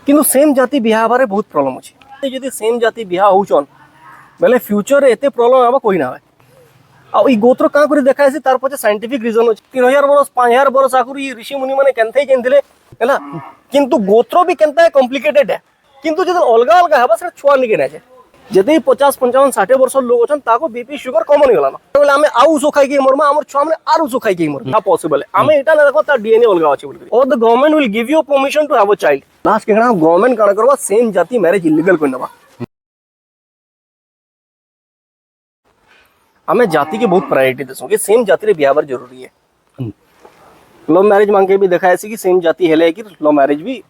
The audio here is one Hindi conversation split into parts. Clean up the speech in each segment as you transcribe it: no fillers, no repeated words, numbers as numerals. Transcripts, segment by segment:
किंतु सेम जाति बिहा बारे बहुत प्रॉब्लम अच्छे जदि सेम जाति बिहा होचन बेले फ्यूचर एते प्रॉब्लम आबा कोई ना है आ ई गोत्र का करी देखा है तार पछे साइंटिफिक रीजन अछि 3000 बरस 5000 बरस आगु ई ऋषि मुनि माने केनथे जेनथिले हैला किंतु गोत्र भी केनता है कॉम्प्लिकेटेड है किंतु जदि अलगा अलगा हेबा से छुआ निके ना जदि 50 55 60 वर्ष लोग अछन ताको बीपी शुगर कॉमन गला ना बोले हमें आउ सो खाई के मरमा हमर छुआ माने आरु सो खाई के मरमा पॉसिबल है हमें एटा ना देखो ता डीएनए अलगा अछि बोल और the government will give you permission to have a child last के गवर्नमेंट काना करबा सेम जाति मैरिज इलीगल कोइ नबा हमें जाति के बहुत प्रायोरिटी देसो कि सेम जाति रे बियाह बर जरूरी है लव मैरिज मांगे भी देखा ऐसी कि सेम जाति हेले कि लव मैरिज भी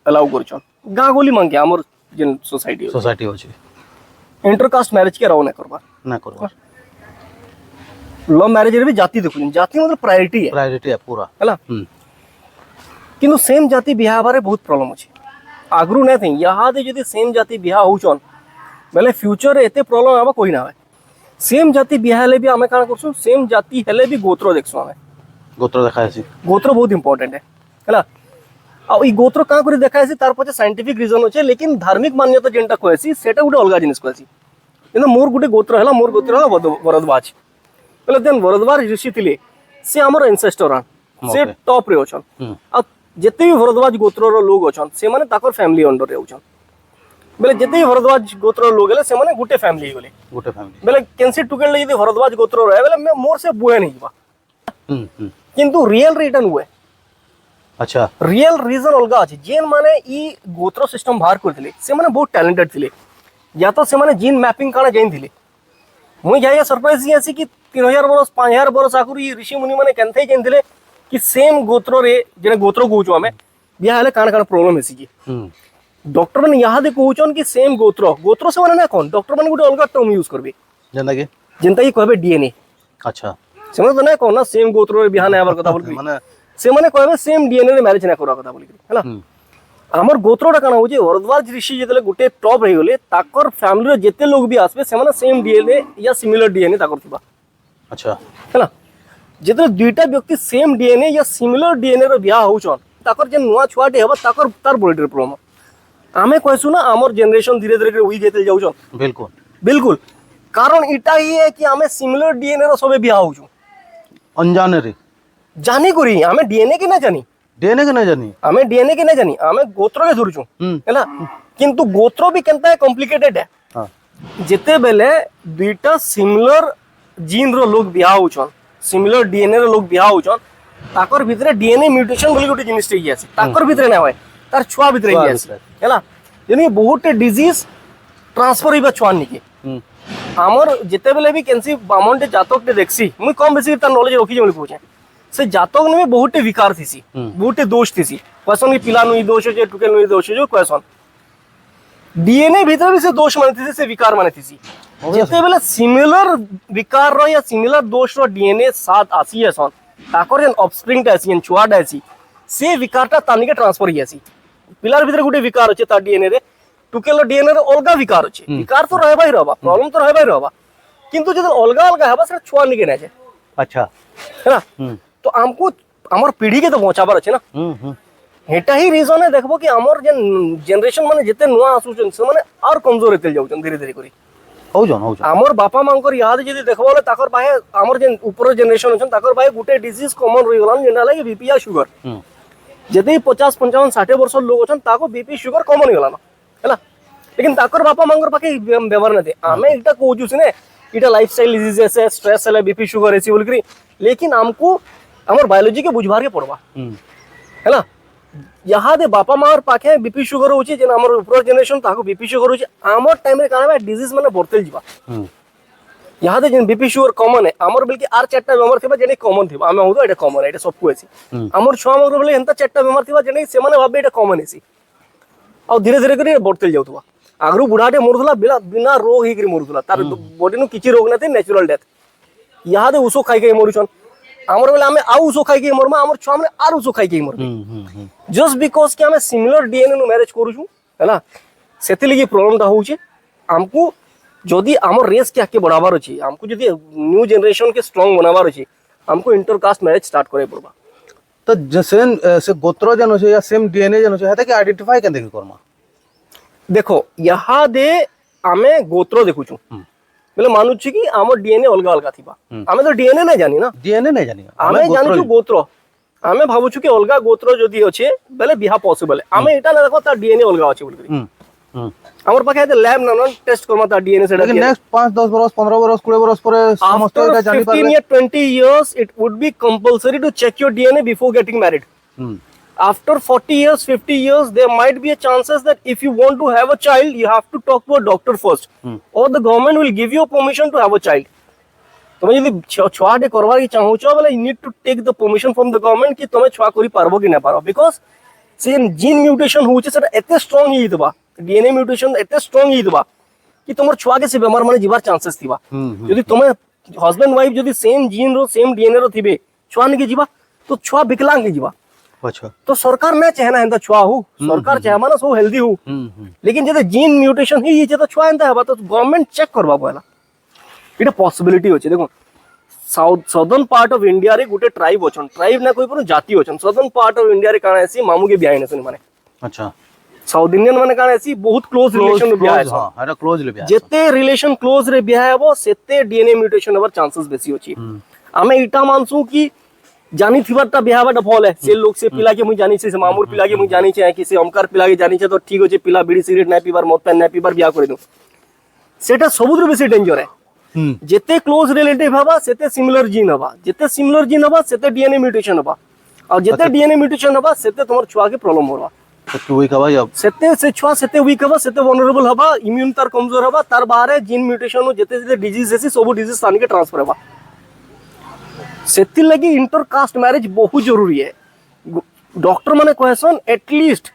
अलाउ करछन गाँ गोली मांगे हमर जेन सोसाइटी होची इंटरकास्ट मैरिज के राव ना करबा लव मैरिज रे भी जाति देखु जाति मतलब प्रायोरिटी है पूरा हैला किंतु सेम जाति बियाह बारे बहुत प्रॉब्लम अछि आगरू नै थी यहा दे जदी सेम जाति बियाह होचन बेले फ्यूचर एते प्रॉब्लम आबा कोई ना है सेम जाति बियाह हेले भी हमें काना करसु सेम जाति हेले भी गोत्र देखसु हमें गोत्र देखा है गोत्र बहुत इंपोर्टेंट है हैला आ ई गोत्र का करी देखा है तार पछे साइंटिफिक रीजन अछि लेकिन धार्मिक मान्यता जेनटा कहसी सेटा गुटे अलगा जिनिस कहसी किंतु मोर गुटे गोत्र हैला मोर गोत्र हैला वरदवाज पहले देन वरदवाज ऋषि थिले से हमर एंसेस्टर से टॉप रे अछन आ जते भी वरदवाज गोत्र रो लोग अछन से माने ताकर फैमिली अंडर रे अछन बेले जते भरद्वाज गोत्र लोग गेले से माने गुटे फैमिली बेले कैंसी टुकेल यदि भरद्वाज गोत्र रहे बेले मैं मोर से बुए नहीं बा किंतु रियल रिटर्न हुए अच्छा रियल रीजन अलगा अछि जेन माने ई गोत्र सिस्टम बाहर करथिले से माने बहुत टैलेंटेड थिले या तो से माने जीन मैपिंग काना जाइन थिले मुई जाया सरप्राइज ही अछि कि 3000 बरस 5000 बरस आगु ई ऋषि मुनि माने केनथे जाइन थिले कि सेम गोत्र रे जेने गोत्र कहूछु हमें बिया हेले काना काना प्रॉब्लम हेसी कि डॉक्टर मैंने यहाँ दे कहउछन कि सेम गोत्र से माने ना कोन डॉक्टर मैंने गुटे अलग टर्म यूज करबे जनता की कहबे डीएनए अच्छा से माने ना कोन ना सेम गोत्र रे बिहा ना आबर कथा बोल माने से माने कहबे सेम डीएनए रे मैरिज ना करा कथा बोल हैला हमर गोत्रटा काना हो जे वरद्वाज ऋषि जेतले गुटे टॉप रही गले ताकर फैमिली रे जेते लोग भी आसबे से माने सेम डीएनए या सिमिलर डीएनए ताकर थिबा अच्छा हैला जेतले दुईटा व्यक्ति सेम डीएनए या सिमिलर डीएनए रे बिहा होउछन ताकर जे नुवा छुआटे हेबा ताकर तार बॉडी रे प्रॉब्लम आमे कहसु ना हमर जनरेशन धीरे धीरे उई जेते जाउछन बिल्कुल बिल्कुल कारण इटा ही है कि हमें सिमिलर डीएनए रो सबे बिहा होछु अनजाने रे जानी करी हमें डीएनए के ना जानी हमें डीएनए के ना जानी हमें गोत्र के धरुछु हैला किंतु गोत्र भी केनता है कॉम्प्लिकेटेड है हां जेते बेले दुईटा सिमिलर जीन रो लोग बिहा होछन सिमिलर डीएनए रो लोग बिहा होछन ताकर भितरे डीएनए म्यूटेशन बोली गुटे जिनिस टे आसी ताकर भितरे ना होय तार छुआ भितरे ही आसी हैला जनी बहुत डिजीज ट्रांसफर होइबा छुआ निके हमर जेते बेले भी कैंसी बामनटे जातक टे देखसी मुई कम बेसी त नॉलेज रखी जे पूछे से जातक ने बहुत विकार थीसी बहुत दोष थीसी क्वेश्चन की पिला नुई दोष जे टुकेल नुई दोष जो क्वेश्चन डीएनए भीतर भी से दोष माने थीसी से विकार माने थीसी जेते बेले सिमिलर विकार रो या सिमिलर दोष रो डीएनए साथ आसी है सन ताकर एन ऑफस्प्रिंग टा आसी एन छुआडा आसी से विकारटा तानिके ट्रांसफर ही आसी पिलार भीतर गुटे विकार अछि ता डीएनए रे टुकेल डीएनए रे अलगा विकार अछि विकार तो रहबा ही रहबा प्रॉब्लम तो रहबा ही रहबा किंतु जद अलगा अलगा हेबा से छुआ निके ना छै अच्छा है ना तो हमको हमर पीढ़ी के तो बचाबार अछि ना हेटा ही रीजन है देखबो कि हमर जनरेशन माने जते नुआ आसुछन से माने और कमजोर हेतल जाउछन धीरे धीरे करी हो हमर बापा मांकर याद जदी देखबो ताकर बाहे हमर जेन ऊपर जनरेशन अछन ताकर बाहे गुटे डिजीज कॉमन रही गलन जेना लागे बीपी या शुगर जदि 50 55 60 वर्ष लोग अछन ताको बीपी शुगर कॉमन गला ना हैला लेकिन ताकर बापा मांगर पाके व्यवहार नथे आमे इटा कोजु से ने इटा लाइफस्टाइल डिजीज है स्ट्रेस है बीपी शुगर ऐसी बोल करी लेकिन हमको हमर बायोलॉजी के बुझबार के पड़बा हैला यहाँ दे बापा मार पाखे बीपी शुगर होची जेना हमर ऊपर जनरेशन ताको बीपी शुगर होची हमर टाइम रे काना डिजीज माने बढ़तेल जीवा यहाँ दे जेन बीपी शुगर कॉमन है हमर बल्कि आर चारटा बेमार थिबा जेने कॉमन थिबा आमे होदो एटा कॉमन है एटा सब कोएसी हमर छुआ मगर बोले एंता चारटा बेमार थिबा जेने से माने भाबे एटा कॉमन हेसी आ धीरे धीरे करी बढ़तेल जाउतबा आगरू बुढ़ाटे मरदुला बिना रोग ही करी मरदुला तार बॉडी नु किछि रोग नथे नेचुरल डेथ यहाँ दे उसो खाई के मरुछन हमर बेला हमें आउ उसो खाई के मरमा हमर छुआ माने आर उसो खाई के मरबे जस्ट बिकॉज़ कि हमें सिमिलर डीएनए नु मैरिज करूछु हैला सेति लगी प्रॉब्लम ता होउची हमको जदि हमर रेस के आके बढ़ाबार अछि हमको जदि न्यू जनरेशन के स्ट्रांग बनाबार अछि हमको इंटरकास्ट मैरिज स्टार्ट करे पड़बा तो सेम से गोत्र जन होचे या सेम डीएनए जन होचे हेता के आइडेंटिफाई केंदे के करमा देखो यहाँ दे आमे गोत्र देखुछु बोले मानुछि कि आम डीएनए अलग अलग थिबा आमे तो डीएनए नहीं जानी ना डीएनए नहीं जानी आमे जानिछु गोत्र आमे भाबुछु कि अलग गोत्र जदि अछि बेले बिहा पॉसिबल है आमे एटा ना देखो ता डीएनए अलग अछि बोल हमर पाखे ते लैब ना टेस्ट करमा ता डीएनए से लेकिन नेक्स्ट 5 10 बरस 15 बरस 20 बरस पर समस्त एटा जानि 15 पारबे years 20 years it would be compulsory to check your DNA before getting married after 40 years 50 years there might be a chances that if you want to have a child you have to talk to a doctor first or the government will give you permission to have a child तुम यदि छुआ टे करवा की चाहूचो बोले you need to take the permission from the government कि तुम छुआ करी पारबो कि ना पारो बिकॉज़ से जीन म्यूटेशन होचे सेटा एते स्ट्रांग ही दबा डीएनए म्यूटेशन एते स्ट्रांग ही दबा कि तुमर छुआ के से बीमार माने जीवार चांसेस थिबा यदि तुम हस्बैंड वाइफ यदि सेम जीन रो सेम डीएनए रो थिबे छुआ ने के जीवा तो छुआ विकलांग ही जीवा अच्छा तो सरकार ना चाहे ना एंदा छुआ हो सरकार चाहे माने सो हेल्दी हो लेकिन जदि जीन म्यूटेशन ही जे तो छुआ एंदा हबा तो गवर्नमेंट चेक करबा पहला इटा पॉसिबिलिटी होचे देखो सदर्न पार्ट ऑफ इंडिया रे गुटे ट्राइब ओछन ट्राइब ना कोई पर जाति ओछन सदर्न पार्ट ऑफ इंडिया रे काना ऐसी मामू के बियाह नसन माने अच्छा साउथ इंडियन माने काना ऐसी बहुत क्लोज रिलेशन रे बियाह हां एटा क्लोज ले बियाह जेते रिलेशन क्लोज रे बियाह हबो सेते डीएनए म्यूटेशन हबर चांसेस बेसी होची आमे इटा मानसु कि जानी थिबारटा बियाह बाटा फल है से लोग से पिला के मुई जानी से मामूर पिला के मुई जानी छै कि से अमकार पिला के जानी छै तो ठीक होचे पिला बीड़ी सिगरेट ना पीबार मद पान ना पीबार बियाह करे दो सेटा सबुद्र बेसी डेंजर है जेते क्लोज रिलेटिव हवा सेते सिमिलर जीन हवा जेते सिमिलर जीन हवा सेते डीएनए म्यूटेशन हवा और जेते डीएनए म्यूटेशन हवा सेते तमर छुआ के प्रॉब्लम होवा तो वीक हवा या सेते से छुआ सेते वीक हवा सेते वल्नरेबल हवा इम्यून तार कमजोर हवा तार बाहर जीन म्यूटेशन हो जेते जेते डिजीज है सब डिजीज तान के ट्रांसफर हवा सेति लगी इंटरकास्ट मैरिज बहुत जरूरी है डॉक्टर माने कहसन एटलीस्ट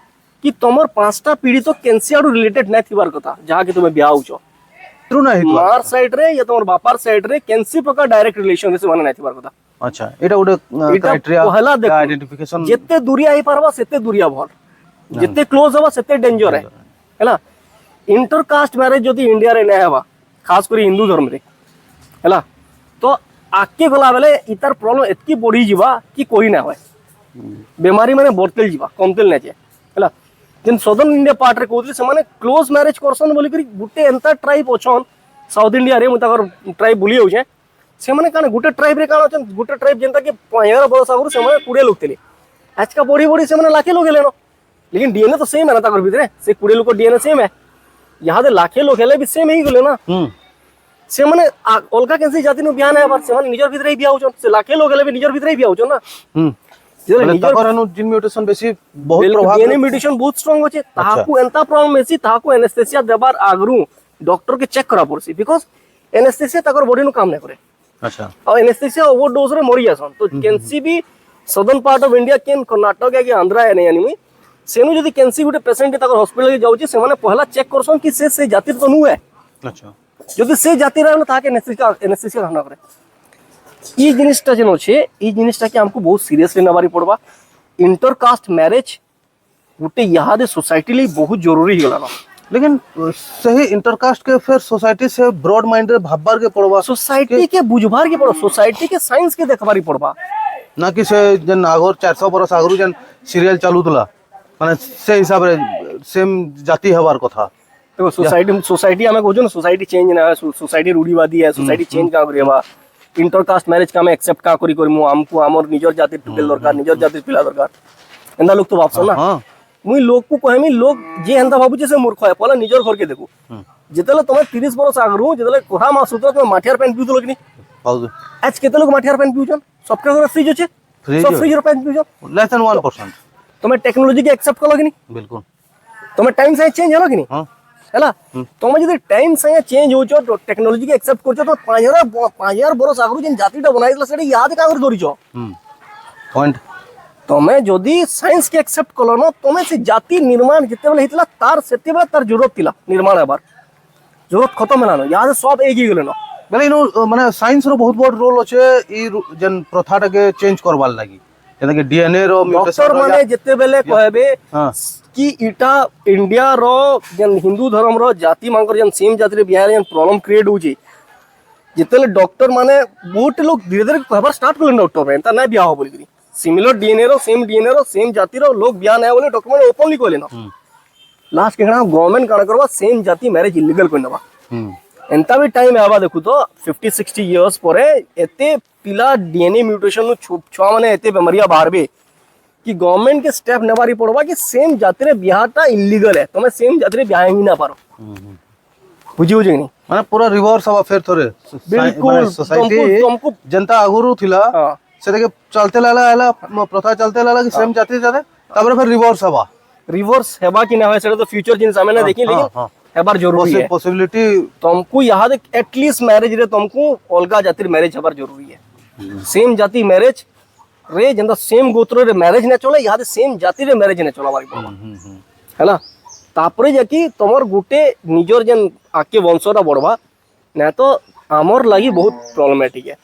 कि तमर पांचटा पीढ़ी तो कैंसर रिलेटेड नै थिबार कथा जहा के तुमे ब्याह होचो ट्रू ना हित मार साइड रे या तमर बापार साइड रे कैंसी प्रकार डायरेक्ट रिलेशन से माने नै थिबार कथा अच्छा एटा उडे क्राइटेरिया पहला देखो आइडेंटिफिकेशन जेते दूरिया आई पारबा सेते दूरिया भर जेते क्लोज हवा सेते डेंजर है हैला इंटरकास्ट मैरिज जदी इंडिया रे नै हवा खास करी हिंदू धर्म रे हैला तो आके गला बेले इतार प्रॉब्लम एतकी बढ़ी जीवा कि कोई ना होय बीमारी माने बढ़तेल जीवा कमतेल नै जे हैला जिन सदर्न इंडिया पार्ट रे कोथि से माने क्लोज मैरिज करसन बोली करी गुटे एंता ट्राइब ओछन साउथ इंडिया रे मुताकर ट्राइब बोली होछे से माने काने गुटे ट्राइब रे कान ओछन गुटे ट्राइब जेंता के 15 बरस आगु से माने 20 लोग थिले आज का बड़ी बड़ी से माने लाखे लोग हेलेनो लेकिन डीएनए तो सेम है ना ताकर भीतर से 20 लोग को डीएनए सेम है यहां दे लाखे लोग हेले भी सेम ही गले ना से माने अलगा कैंसी जाति नो बियाह है बार से माने निजर भीतर ही बियाह होछन से लाखे लोग हेले भी निजर भीतर ही बियाह होछन ना निजर करनु जीन म्यूटेशन बेसी बहुत प्रभाव डीएनए म्यूटेशन बहुत स्ट्रांग होचे ताहाकू एंता प्रॉब्लम मेसी ताहाकू एनेस्थेसिया देबार आगरू डॉक्टर के चेक करा पड़सी बिकॉज़ एनेस्थेसिया ताकर बॉडी नु काम नै करे अच्छा और एनेस्थेसिया ओवरडोज रे मरि जासन तो कैंसी भी सदर्न पार्ट ऑफ इंडिया केन कर्नाटक या कि आंध्र है नहीं यानी सेनु जदी कैंसी गुटे पेशेंट के ताकर हॉस्पिटल के जाउची से माने पहला चेक करसन कि से जाति तो नु है अच्छा जदी से जाति रहन ताके एनेस्थेसिया रहना करे ई जिनिसटा जेन होचे ई जिनिसटा के हमको बहुत सीरियसली नबारी पड़बा इंटरकास्ट मैरिज गुटे यहाँ दे सोसाइटी लिए बहुत जरूरी ही गला लेकिन सही इंटरकास्ट के फिर सोसाइटी से ब्रॉड माइंड रे भाबबार के पड़बा सोसाइटी के बुझबार के पड़ो सोसाइटी के साइंस के देखबारी पड़बा ना कि से जन आगोर 400 बरस आगरु जन सीरियल चालू तुला माने से हिसाब रे सेम जाति हबार कथा देखो सोसाइटी हमें कहजो ना सोसाइटी चेंज ना है सोसाइटी रूढ़िवादी है सोसाइटी चेंज का करियबा इंटरकास्ट मैरिज का मैं एक्सेप्ट का करी मु हमको हमर निजर जाति टुकेल दरकार निजर जाति पिला दरकार एंदा लोग तो वापस ना मुई लोग को कहमी लोग जे एंदा बाबू जैसे मूर्ख है पहला निजर घर के देखो जेतले तमे 30 बरस आगरू जेतले कोठा मा सुतो तमे माठियार पेन पिउतो लगनी हौद आज केते लोग माठियार पेन पिउछन सबके घर फ्रिज होचे सब फ्रिज रो पेन पिउछन लेस देन 1% तमे टेक्नोलॉजी के एक्सेप्ट कर लगनी बिल्कुल तमे टाइम से चेंज है लगनी हां हैला तमे जदी टाइम से चेंज होचो तो टेक्नोलॉजी के एक्सेप्ट करछो तो 5000 बरस आगरू जेन जातिटा बनाइला सेटा याद का कर धरिछो पॉइंट तमे जदी साइंस के एक्सेप्ट कलो न तमे से जाति निर्माण जते बेले हितला तार सेते बेले तार जरूरत थिला निर्माण हेबार जरूरत खत्म हेलानो याद सब एक ही गेले न बेले इनो माने साइंस रो बहुत बड़ रोल होचे ई जन प्रथाटा के चेंज करबार लागि जेना कि डीएनए रो डॉक्टर माने जते बेले कहबे कि इटा इंडिया रो जन हिंदू धर्म रो जाति मांकर जन सेम जाति रे बिहार जन प्रॉब्लम क्रिएट होची जते डॉक्टर माने बहुत लोग धीरे धीरे कहबार स्टार्ट करले डॉक्टर में ता नै बियाह हो बोली सिमिलर डीएनए रो सेम जाति रो लोग बियान है बोले डॉक्यूमेंट ओपनली कहले ना लास्ट के गवर्नमेंट काण करबा सेम जाति मैरिज इलीगल कोइ नबा एंता भी टाइम आबा देखु तो 50-60 इयर्स परे एते पिला डीएनए म्यूटेशन नु छुआ माने एते बेमारिया बाहरबे कि गवर्नमेंट के स्टेप नेबारी पड़वा कि सेम जाति रे बियाहटा इलीगल है तमे सेम जाति रे बियाह ही ना पारो बुझी नहीं माने पूरा रिवर्स हवा फेर थोरे बिल्कुल सोसाइटी तुमको जनता आगुरु थिला से देखे चलते लाला प्रथा चलते लाला कि सेम जाति जाते तापर फिर रिवर्स हेबा कि ना होय सेटा तो फ्यूचर जिन सामने देखि लेकिन हेबार जरूरी है पॉसिबिलिटी तुमको यहाँ एटलीस्ट मैरिज रे तुमको अलगा जातिर मैरिज हेबार जरूरी है सेम जाति मैरिज रे जंदा सेम गोत्र रे मैरिज ने चले यहाँ सेम जाति रे मैरिज ने चला है ना तापरे जाकि तुमर गुटे निजर जन आके वंशटा बढ़वा ना तो आमर लगी बहुत प्रॉब्लमेटिक है